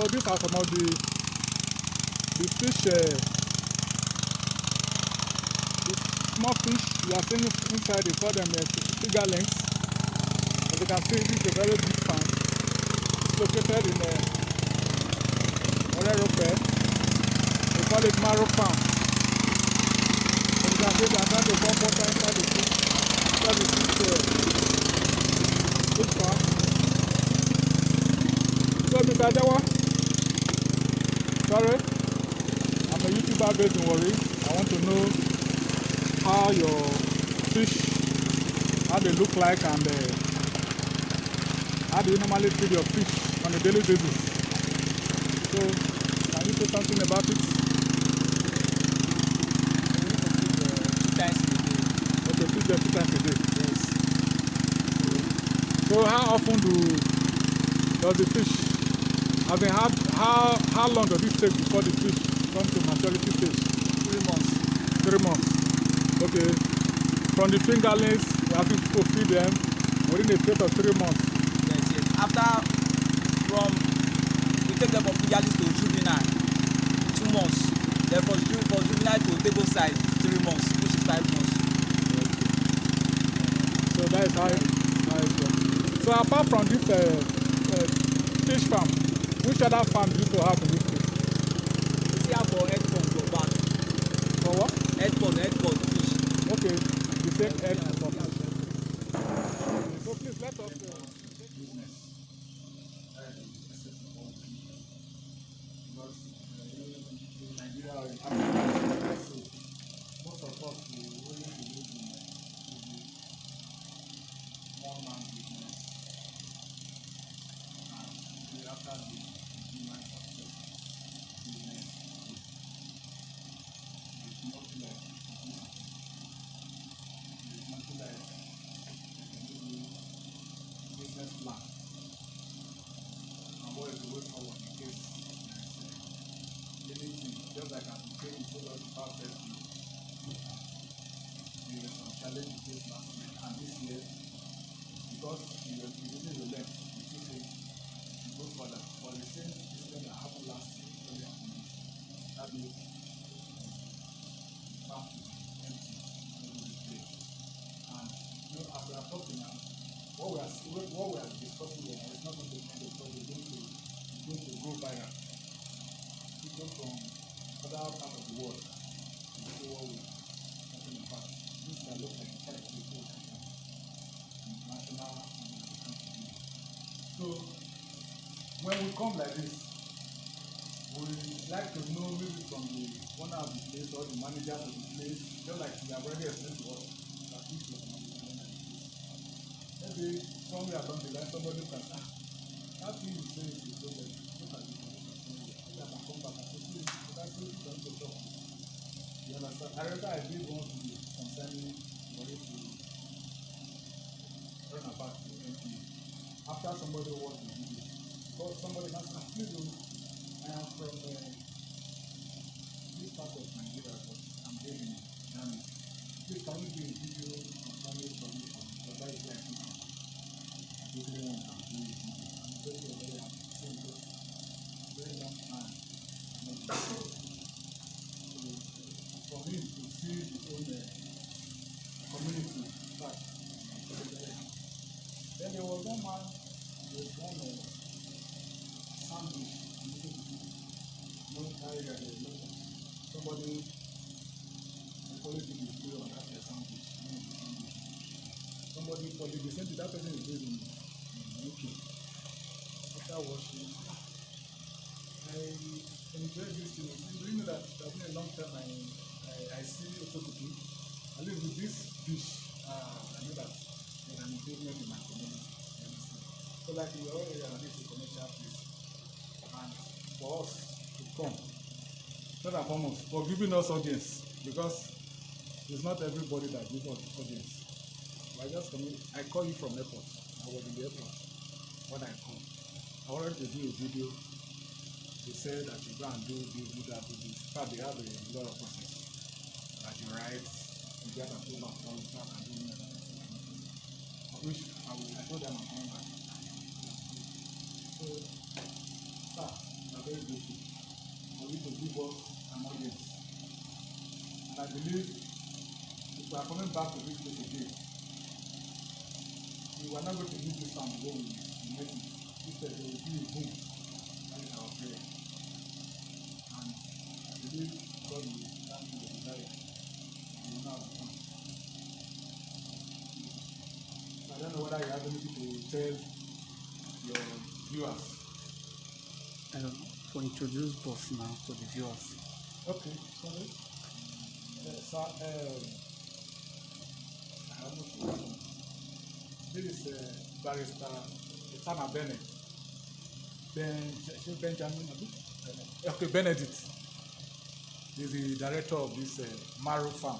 these are some of the fish, the small fish you are seeing inside. They call them fingerlings. As you can see, this is a very big farm. It's located in Orerokpe. They call it Marrow Farm. As you can see, they are trying to pump water inside the fish. That is this farm. So, Mr. Jawa, sorry, I'm a YouTuber based in Warri. I want to know how your fish, how they look like, and how do you normally feed your fish on a daily basis. So, can you say something about it? Okay, feed them 2 times a day. Yes. So, how often does the fish, I mean, how long does it take before the fish come to maturity stage? 3 months. 3 months. Okay. From the fingerlings, you have to feed them within a space of 3 months. Yes, yes. We take them from fingerlings to juvenile, 2 months. Then from juvenile to table size, 3 months, which is 5 months. So that is how it works. So apart from this fish farm, which other farm do you have in this place? We still have for egg pond for back. For what? Egg pond fish. Okay, you take egg for fish. So please let us business. Because in Nigeria or in Africa, most of us we really believe in one man business, and after the human success business, it's nothing like it's nothing like business plan and what is the way forward in case anything, just like as we came to us about person, there were some challenges this last year and this year, because you didn't relent, you still say you go further, but the same incident that happened last year, that means the farm is empty, and as we are talking now, what we are discussing here is not going to end because it's going to go viral. People from other part of the world will see what we're talking about. This can look like a type of people international and country. So when we come like this, we like to know maybe from the owner of the place or the manager of the place, just like you have already explained to us that this is maybe somewhere along the line somebody can say, that thing you say is a problem. Look at this. Maybe I can come back and say, please, that's what you don't talk. You understand? I remember I did one video concerning Warri to run about to NPA. After somebody watched the video, because somebody can say, please, I am from this part of Nigeria, but I'm living in Ghana. Please, can you do a video concerning solution? Because that is like this. Everyone can do it. I'm very happy. Very long time. So for him to see his own community back, I'm very happy. Then there was one man with one sandwich, no area, somebody actually did his video on that sandwich. Somebody probably the same thing that person is doing in UK. After watching, I enjoy this thing. Do you know that it's been a long time I see Orerokpe? At least with this dish, I know that there's an improvement in my community. So like in your area, this is a commercial place. And for us to come, first and foremost, for giving us audience, because it's not everybody that gives us audience. I call you from airport. I was in the airport when I come. I wanted to do a video. They said that you go and do this, do that, do this. In fact, they have a lot of process that you write, you get approval from that and do that. Which I told them I'm coming back. So, sir, very grateful for you to give us an audience. And I believe if we are coming back to this place again, we were not going to leave this farm the way we met it. Instead, there will be a boom. That is our prayer. And I believe God will grant you the desire. You will now become. I don't know whether you have anything to tell your viewers. To introduce boss now to the viewers. Okay, sorry. So, I have no question. This is Barrister Etana Bennett. Benjamin, okay, Benedict. He's the director of this Maru farm.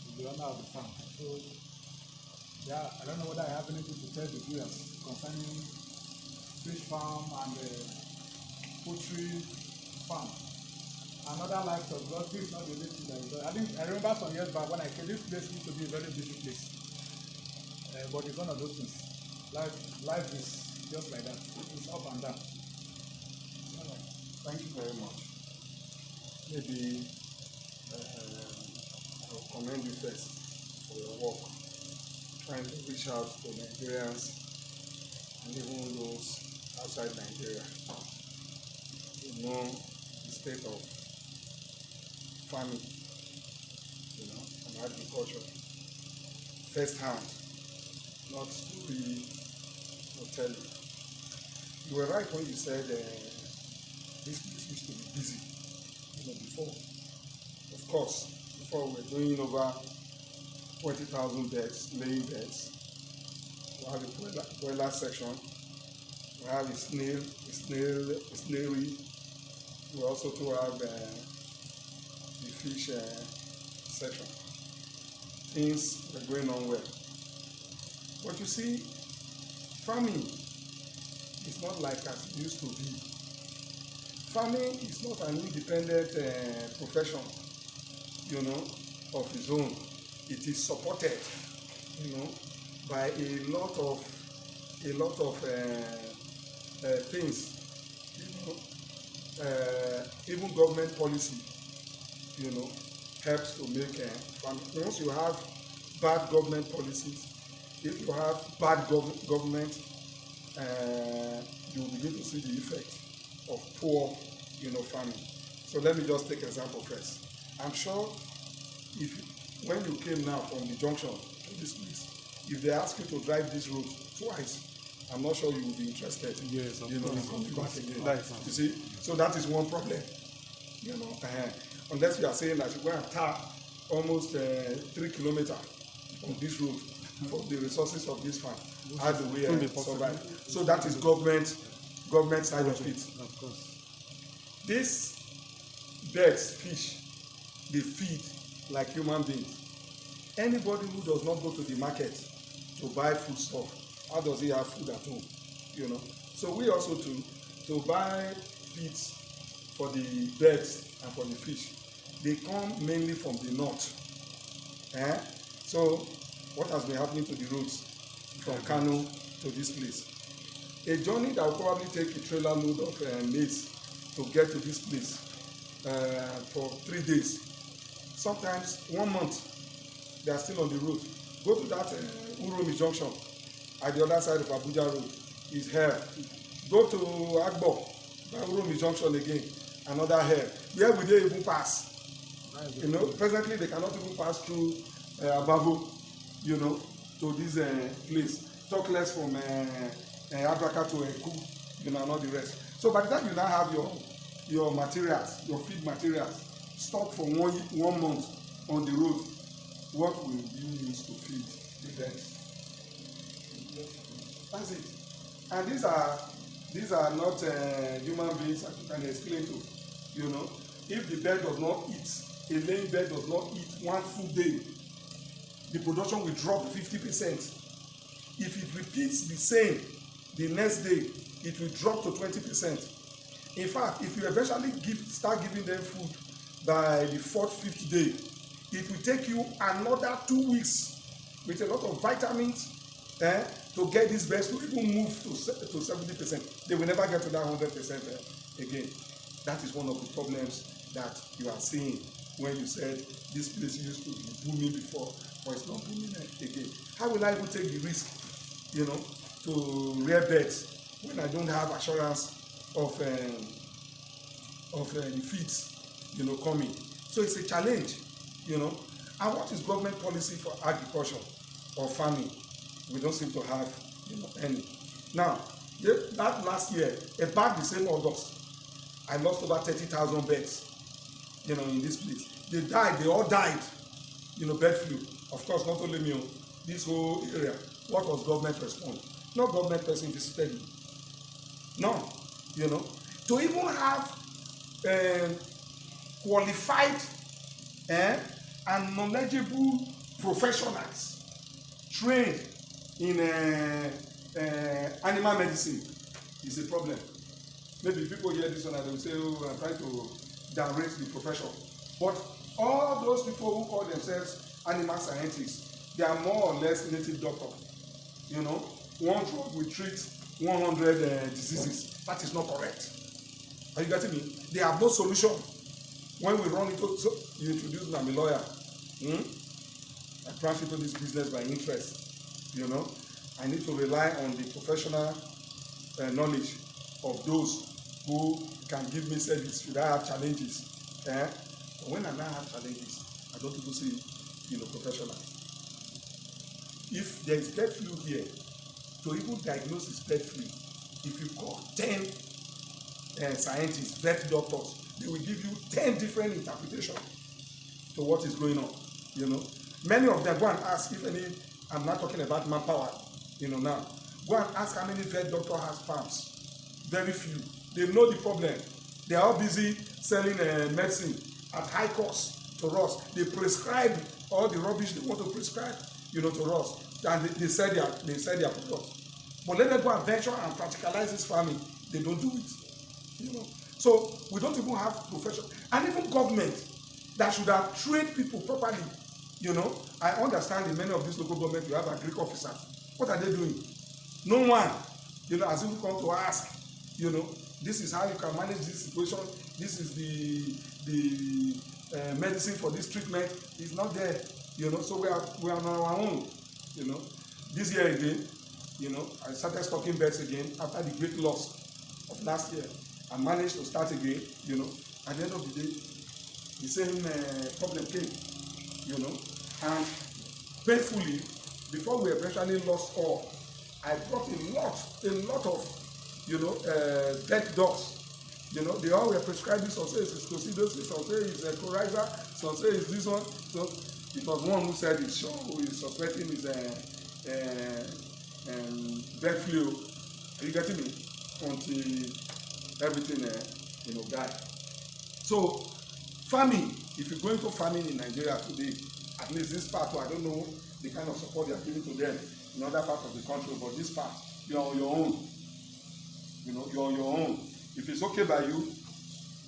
He's the owner of the farm. So, yeah, I don't know whether I have anything to tell the viewers concerning fish farm and poultry farm. Another livestock, because this is not the only thing that is done. I remember some years back when I came, this place used to be a very busy place. But it's one of those things. Life is just like that. It's up and down. Thank you very much. Maybe I will commend you first for your work, trying to reach out to Nigerians and even those outside Nigeria to know the state of farming, and agriculture firsthand, not story or telling. You were right when you said this place used to be busy, before. Of course, before we were doing over 20,000 beds, laying beds. We have a broiler section. We have a snailery. We also have the fish section. Things were going on well. But you see, farming is not like as it used to be. Farming is not an independent profession, of its own. It is supported, by a lot of things, even government policy, helps to make farming. Once you have bad government policies, if you have bad government, you will begin to see the effect of poor, farming. So let me just take an example first. I'm sure when you came now from the junction to this place, if they ask you to drive this road twice, I'm not sure you will be interested. Yes, of Back again. You see, so that is one problem. Unless you are saying that you go and tar almost 3 kilometers on this road for the resources of this farm, how do we survive? So that is government side of it. Of course. These birds, fish, they feed like human beings. Anybody who does not go to the market to buy food stuff, how does he have food at home? So we also to buy feeds for the birds and for the fish. They come mainly from the north. So what has been happening to the roads from Kano to this place? A journey that will probably take a trailer load of maize to get to this place for 3 days. Sometimes 1 month, they are still on the road. Go to that Uromi junction at the other side of Abuja road, is here. Go to Agbo, by Uromi junction again, another here. Where will they even pass? Presently they cannot even pass through Abavo, to this place. Talk less from Abraka to Eku, not the rest. So by the time you now have your materials, your feed materials, stocked for one month on the road, what will you use to feed the birds? That's it. And these are not human beings that you can explain to. If the bird does not eat, a laying bird does not eat one full day, the production will drop 50%. If it repeats the same the next day, it will drop to 20%. In fact, if you eventually start giving them food by the 4th, 5th day, it will take you another 2 weeks with a lot of vitamins to get these birds to even move to 70%. They will never get to that 100% again. That is one of the problems that you are seeing when you said this place used to be booming before, but it's not booming again. How will I even take the risk, to rear birds when I don't have assurance of the feeds, coming? So it's a challenge, And what is government policy for agriculture or farming? We don't seem to have, any. Now, that last year, about the same August, I lost over 30,000 birds, in this place. They all died, bird flu. Of course, not only me, this whole area. What was government response? No government person visited me. None, To even have qualified and knowledgeable professionals trained in animal medicine is a problem. Maybe people hear this one and they will say, oh, I'm trying to downrate the profession. But all those people who call themselves animal scientists, they are more or less native doctors. One drug will treat 100 diseases. That is not correct. Are you getting me? They have no solution. When we run into, so you introduce me, I'm a lawyer. I crash into this business by interest. I need to rely on the professional knowledge of those who can give me service should I have challenges. But when I now have challenges, I don't even see professional. If there is bird flu here, to even diagnose this bird flu, if you call 10 scientists, vet doctors, they will give you 10 different interpretations to what is going on. Many of them go and ask if any. I'm not talking about manpower. Now go and ask how many vet doctor has farms. Very few. They know the problem. They are all busy selling medicine at high cost to us. They prescribe all the rubbish they want to prescribe, to us, and they sell their products. But let them go and venture and practicalize this farming. They don't do it. So we don't even have profession, and even government that should have trained people properly. I understand in many of these local governments you have agric officers. What are they doing? No one, as if we come to ask, this is how you can manage this situation. This is the medicine for this treatment. It's not there, So we are on our own, This year again, I started stocking birds again after the great loss of last year. I managed to start again, At the end of the day, the same problem came, And painfully, before we eventually lost all, I brought a lot of dead dogs. They all were prescribed this. Some say it's coccidosis, some say it's coryza, some say it's this one. So it was one who said it's sure who is suspecting is bird flu. Are you getting me? Until everything died. So farming, if you go into farming in Nigeria today, at least this part, I don't know the kind of support they are giving to them in other parts of the country, but this part, you are on your own. You're on your own. If it's okay by you,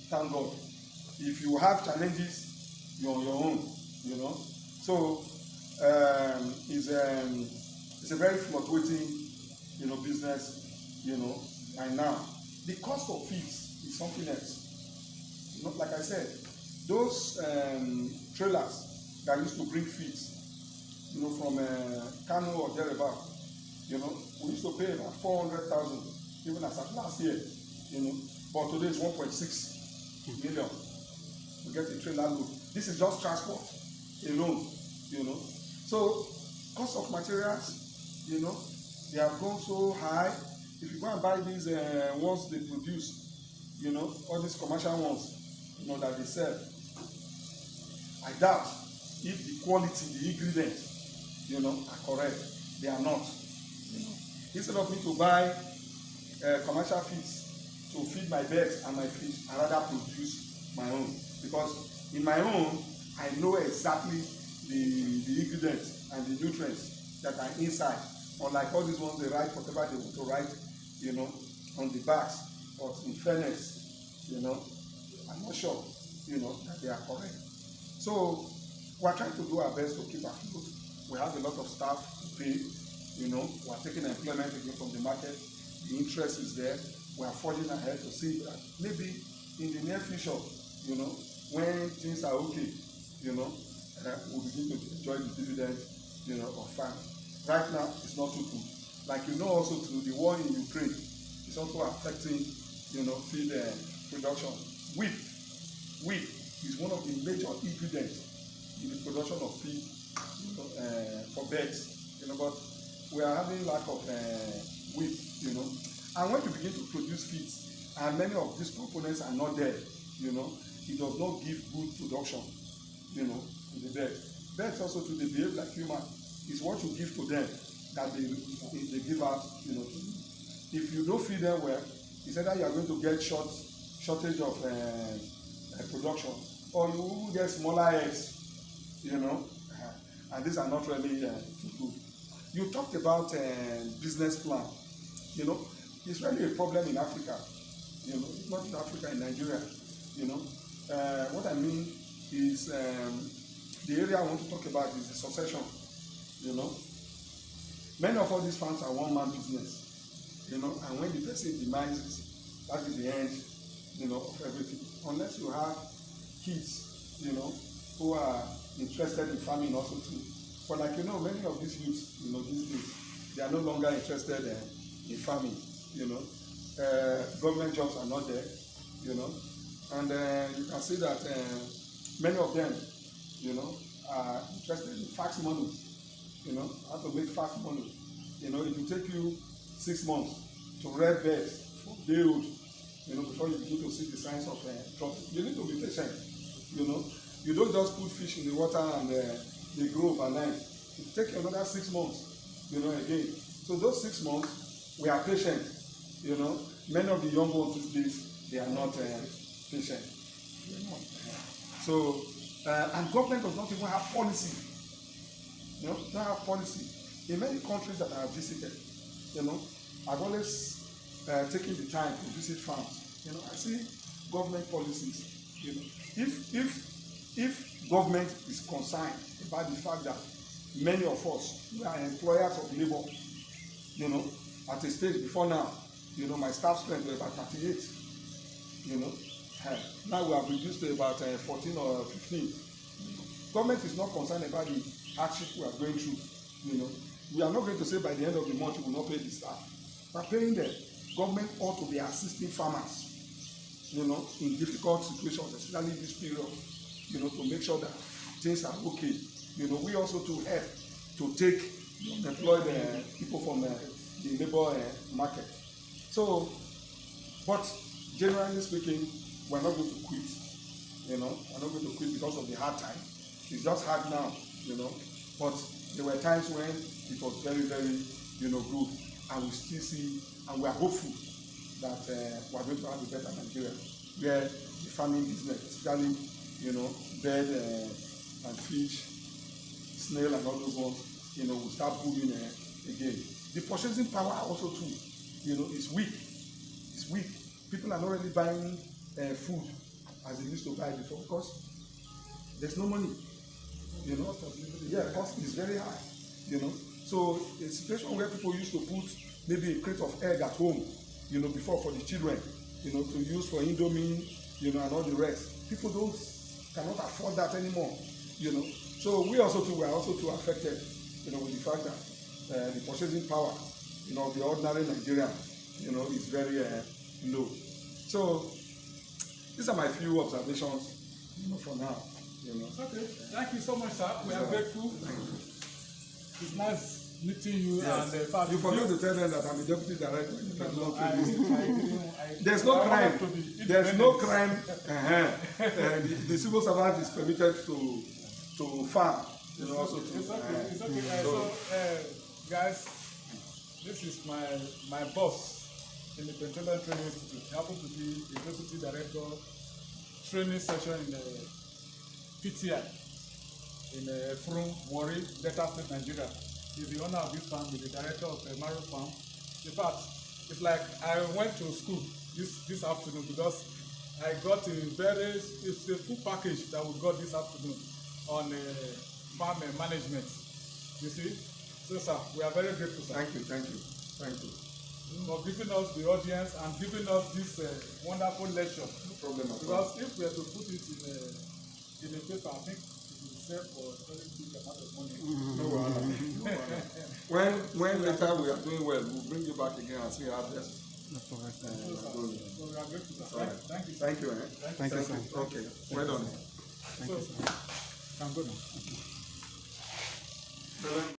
thank God. If you have challenges, you're on your own. So it's a very fluctuating, business. Right now, the cost of feeds is something else. Like I said, those trailers that used to bring feeds, from Kano or thereabout, we used to pay about 400,000, even as of last year, but today it's 1.6 million to get a trailer load. This is just transport alone, So cost of materials, they have gone so high. If you go and buy these ones they produce, all these commercial ones, that they sell, I doubt if the quality, the ingredients, are correct. They are not. Instead of me to buy commercial feeds to feed my birds and my fish, I rather produce my own, because in my own I know exactly the ingredients and the nutrients that are inside. Unlike all these ones, they write whatever they want to write, on the bags. But in fairness, I'm not sure, that they are correct. So we're trying to do our best to keep afloat. We have a lot of staff to pay, You know, we are taking employment again from the market. The interest is there. We are forging ahead to see that maybe in the near future, you know, when things are okay, you know, we'll begin to enjoy the dividend, you know, of farming. Right now, it's not too good. Like you know, also too, the war in Ukraine is also affecting, you know, feed production. Wheat is one of the major ingredients in the production of feed, you know, for birds. You know, but we are having lack of wheat. You know, and when you begin to produce feed, and many of these components are not there, you know, it does not give good production, you know, to the birds. Birds also too, they behave like human. It's what you give to them that they give out, you know, to you. If you don't feed them well, it's either you are going to get shortage of production, or you will get smaller eggs, you know, and these are not really too good. You talked about business plan. You know, it's really a problem in Africa. You know, not in Africa, in Nigeria. You know, what I mean is the area I want to talk about is the succession. You know, many of all these farms are one-man business. You know, and when the person demises, that is the end, you know, of everything. Unless you have kids, you know, who are interested in farming also too. But like you know, many of these youths, you know, these days, they are no longer interested in farming. You know, government jobs are not there. You know, and you can see that many of them, you know, are interested in fast money. You know, how to make fast money. You know, it will take you 6 months to rear birds from day old, you know, before you begin to see the signs of dropping. You need to be patient. You know, you don't just put fish in the water and they grow overnight. It will take another 6 months, you know, again. So those 6 months, we are patient. You know, many of the young ones these days, they are not patient. You know, so and government does not even have policy. You know, don't have policy. In many countries that I have visited, you know, I've always taken the time to visit farms. You know, I see government policies. You know, if government is concerned about the fact that many of us, we are employers of labor, you know, at a stage before now, you know, my staff strength was about 38. You know, now we have reduced to about 14 or 15. You know, government is not concerned about the hardship we are going through. You know, we are not going to say by the end of the month we will not pay the staff. By paying them, government ought to be assisting farmers, you know, in difficult situations, especially this period, you know, to make sure that things are okay. You know, we also to help to take employ the people from the labor market. So, but generally speaking, we're not going to quit. You know, we're not going to quit because of the hard time. It's just hard now, you know. But there were times when it was very, very, you know, good, and we still see, and we are hopeful that we're going to have a better Nigeria, where the farming business, especially, you know, bird and fish, snail, and all those ones, you know, will start booming again. The purchasing power also too, you know, is weak. It's weak. People are not really buying food as they used to buy before because there's no money. You know, cost is very high. You know, so a situation where people used to put maybe a crate of egg at home, you know, before for the children, you know, to use for Indomie, you know, and all the rest. People cannot afford that anymore. You know, so we are also too affected, you know, with the fact that the purchasing power, you know, of the ordinary Nigerian, you know, is very low. So these are my few observations, you know, for now. You know. Okay, thank you so much, sir. We are grateful. It's nice meeting you. Yes. And you forgot to tell them that I'm a deputy director. There's no crime. There's no crime. The civil servant is permitted to farm. You know, also to. It's okay. It's okay. So, guys, this is my boss in the Petroleum Training Institute. He happens to be the deputy director training session in the PTI in Efrun, Warri, Delta State, Nigeria. He's the owner of this farm, he's the director of Maro Farm. In fact, it's like I went to school this afternoon because I got it's a full package that we got this afternoon on farm management. You see? So, sir, we are very grateful, sir. Thank you, thank you, thank you. For giving us the audience and giving us this wonderful lecture. No problem at all. Because if we are to put it in a paper, I think it will sell for a very big amount of money. No wahala. No wahala. When later we are doing well, we'll bring you back again and see how best. No problem, sir. So we are grateful, sir. All right. Thank you, sir. Thank you, eh? Thank you, sir. Okay, well done. Thank you, sir. Can go now. Bye-bye.